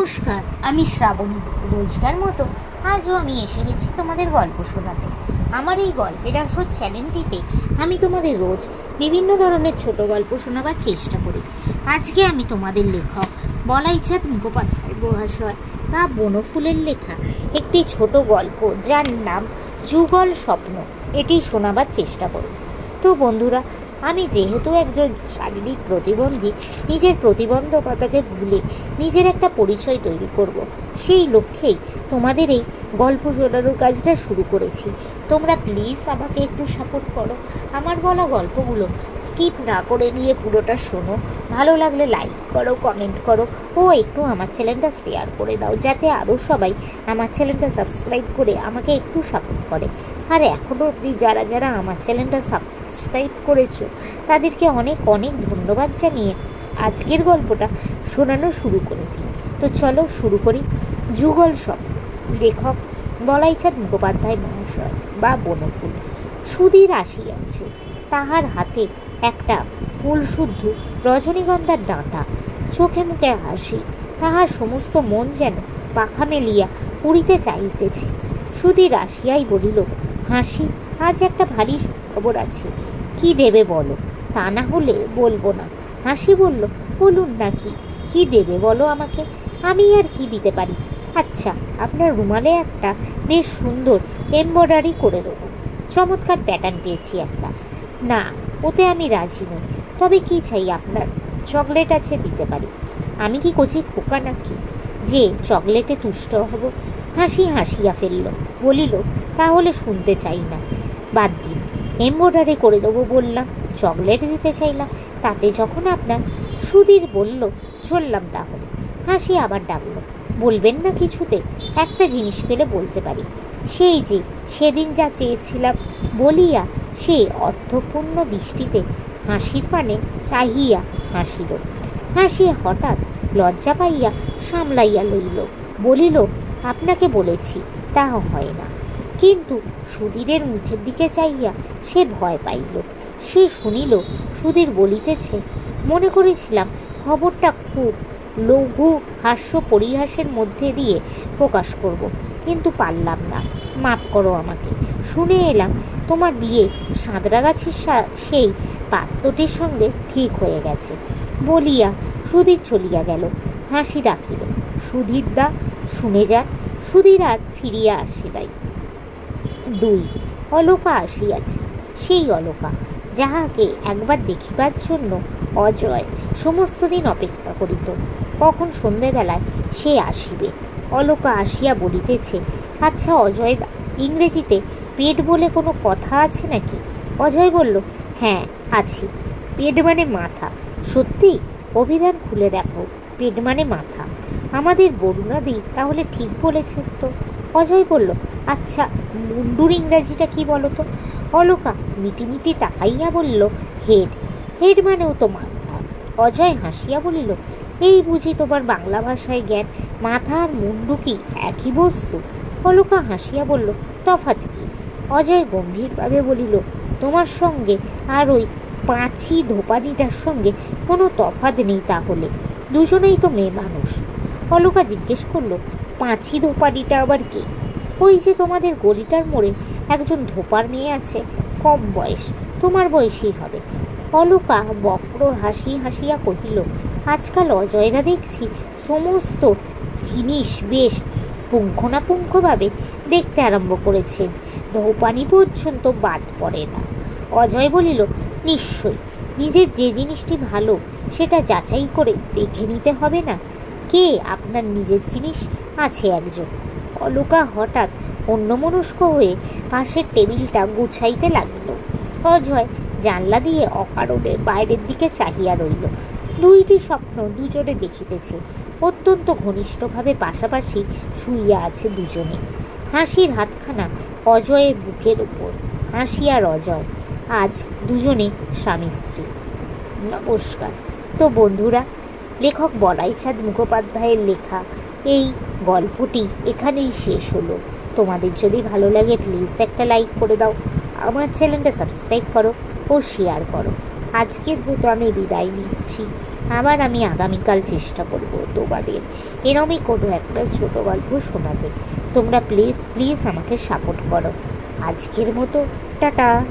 নমস্কার, আমি শ্রাবণী। রোজকার মতো আজও আমি এসে গেছি তোমাদের গল্প শোনাতে। আমার এই গল্পের আসর চ্যানেলটিতে আমি তোমাদের রোজ বিভিন্ন ধরনের ছোট গল্প শোনাবার চেষ্টা করি। আজকে আমি তোমাদের লেখক বলাইচাঁদ মুখোপাধ্যায় মহাশয় বা বনফুলের লেখা একটি ছোট গল্প, যার নাম যুগল স্বপ্ন, এটি শোনাবার চেষ্টা করব। তো বন্ধুরা, আমি যেহেতু একজন শারীরিক প্রতিবন্ধী, নিজের প্রতিবন্ধকতাকে ভুলে নিজের একটা পরিচয় তৈরি করব, সেই লক্ষ্যেই তোমাদের এই গল্প শোনানোর কাজটা শুরু করেছি। তোমরা প্লিজ আমাকে একটু সাপোর্ট করো, আমার বলা গল্পগুলো স্কিপ না করে নিয়ে পুরোটা শোনো। ভালো লাগলে লাইক করো, কমেন্ট করো ও একটু আমার চ্যানেলটা শেয়ার করে দাও, যাতে আরও সবাই আমার চ্যানেলটা সাবস্ক্রাইব করে আমাকে একটু সাপোর্ট করে। আর এখনও অবধি যারা যারা আমার চ্যানেলটা সাবস্ক্রাইব করেছো তাদেরকে অনেক অনেক ধন্যবাদ জানিয়ে আজকের গল্পটা শোনানো শুরু করে দিই। তো চলো শুরু করি। যুগল স্বপ্ন, লেখক বলাইচাঁদ মুখোপাধ্যায় মহাশয় বা বনফুল। সুধীর আসিয়াছে, তাহার হাতে একটা ফুলশুদ্ধ রজনীগন্ধার ডাঁটা, চোখে মুখে হাসি, তাহার সমস্ত মন যেন পাখা মেলিয়া উড়িতে চাইতেছে। সুধীর আসিয়াই বলিল, হাসি, আজ একটা ভারী খবর আছে, কি দেবে বলো, তা না হলে বলবো না। হাসি বলল, বলুন না, কি দেবে বলো আমাকে, আমি আর কি দিতে পারি। আচ্ছা, আপনার রুমালে একটা বেশ সুন্দর এমব্রয়ডারি করে দেবো, চমৎকার প্যাটার্ন পেয়েছি একটা। না, ওতে আমি রাজি নই, তবে কি চাই আপনার? চকলেট আছে, দিতে পারি। আমি কি কচি খোকা নাকি যে চকলেটে তুষ্ট হব? হাসি হাসিয়া ফেলল, বলিল, তাহলে শুনতে চাই না, বাদ দিন। এমব্রয়ডারি করে দেবো বললাম, চকলেট দিতে চাইলাম, তাতে যখন আপনার। সুধীর বলল, চললাম তাহলে। হাসি আবার ডাকল, বলবেন না কিছুতে? একটা জিনিস পেলে বলতে পারি, সেই যে সেদিন যা চেয়েছিলাম বলিয়া সে অর্থপূর্ণ দৃষ্টিতে হাসির পানে চাহিয়া হাসিল। হাসি হঠাৎ লজ্জা পাইয়া সামলাইয়া লইল, বলিল, আপনাকে বলেছি তা হয় না। কিন্তু সুধীরের মুখের দিকে চাইয়া সে ভয় পাইল। সে শুনিল সুধীর বলিতেছে, মনে করেছিলাম খবরটা খুব লঘু হাস্য পরিহাসের মধ্যে দিয়ে প্রকাশ করব, কিন্তু পারলাম না, মাপ করো আমাকে। শুনে এলাম তোমার বিয়ে সাঁতরাগাছির সেই পাত্রটির সঙ্গে ঠিক হয়ে গেছে। বলিয়া সুধীর চলিয়া গেল। হাসি ডাকিল, সুধীর দা, শুনে যান। সুধীর আর ফিরিয়া আসিলাই। 2, অলকা আসিয়াছে, সেই অলকা যাহাকে একবার দেখিবার জন্য অজয় সমস্ত দিন অপেক্ষা করিত। কখন সন্ধ্যেবেলায় সে আসিবে। অলকা আসিয়া বলিতেছে, আচ্ছা অজয় দা, ইংরেজিতে পেট বলে কোনো কথা আছে নাকি? অজয় বলল, হ্যাঁ আছে, পেট মানে মাথা। সত্যি? অভিধান খুলে দেখো, পেট মানে মাথা। আমাদের বরুণাদি তাহলে ঠিক বলেছেন তো? অজয় বলল, আচ্ছা মুন্ডুর ইংরাজিটা কি বলো তো? অলকা মিটিমিটি তাকাইয়া বলল, হেড। হেড মানেও তো মাথা। অজয় হাসিয়া বলিল, এই বুঝি তোমার বাংলা ভাষায় জ্ঞান, মাথা আর মুন্ডু কি একই বস্তু? অলকা হাসিয়া বলল, তফাৎ কি? অজয় গম্ভীরভাবে বলিল, তোমার সঙ্গে আর ওই পাঁচি ধোপানিটার সঙ্গে কোনো তফাৎ নেই তাহলে, দুজনেই তো মেয়ে মানুষ। অলকা জিজ্ঞেস করলো, পাঁচি ধোপানিটা আবার কে? ওই যে তোমাদের গলিটার মোড়ে একজন ধোপার মেয়ে আছে, কম বয়স, তোমার বয়সী হবে। অলকা বক্র হাসি হাসিয়া কহিল, আজকাল অজয়রা দেখছি সমস্ত জিনিস বেশ পুঙ্খানুপুঙ্খভাবে দেখতে আরম্ভ করেছেন, ধোপানি পর্যন্ত বাদ পড়ে না। অজয় বলিল, নিশ্চয়ই, নিজের যে জিনিসটি ভালো সেটা যাচাই করে দেখে নিতে হবে না? কে আপনার নিজের জিনিস? আছে একজন। অলকা হঠাৎ অন্যমনস্ক হয়ে পাশের টেবিলটা গুছাইতে লাগিল। অজয় জানলা দিয়ে অকারণে বাইরের দিকে চাহিয়া রইল। দুইটি স্বপ্ন দুজনে দেখিতেছে, অত্যন্ত ঘনিষ্ঠভাবে পাশাপাশি শুইয়া আছে দুজনে। হাসির হাতখানা অজয়ের বুকের উপর। হাসি আর অজয় আজ দুজনে স্বামী স্ত্রী। নমস্কার। তো বন্ধুরা, লেখক বলাইচাঁদ মুখোপাধ্যায়ের লেখা এই গল্পটি এখানেই শেষ হলো। তোমাদের যদি ভালো লাগে প্লিজ একটা লাইক করে দাও, আমার চ্যানেলটা সাবস্ক্রাইব করো ও শেয়ার করো। আজকের মতো আমি বিদায় নিচ্ছি। আবার আমি আগামীকাল চেষ্টা করব তোমাদের এরমই কোনো একটা ছোট গল্প শোনাতে। তোমরা প্লিজ প্লিজ আমাকে সাপোর্ট করো। আজকের মতো টাটা।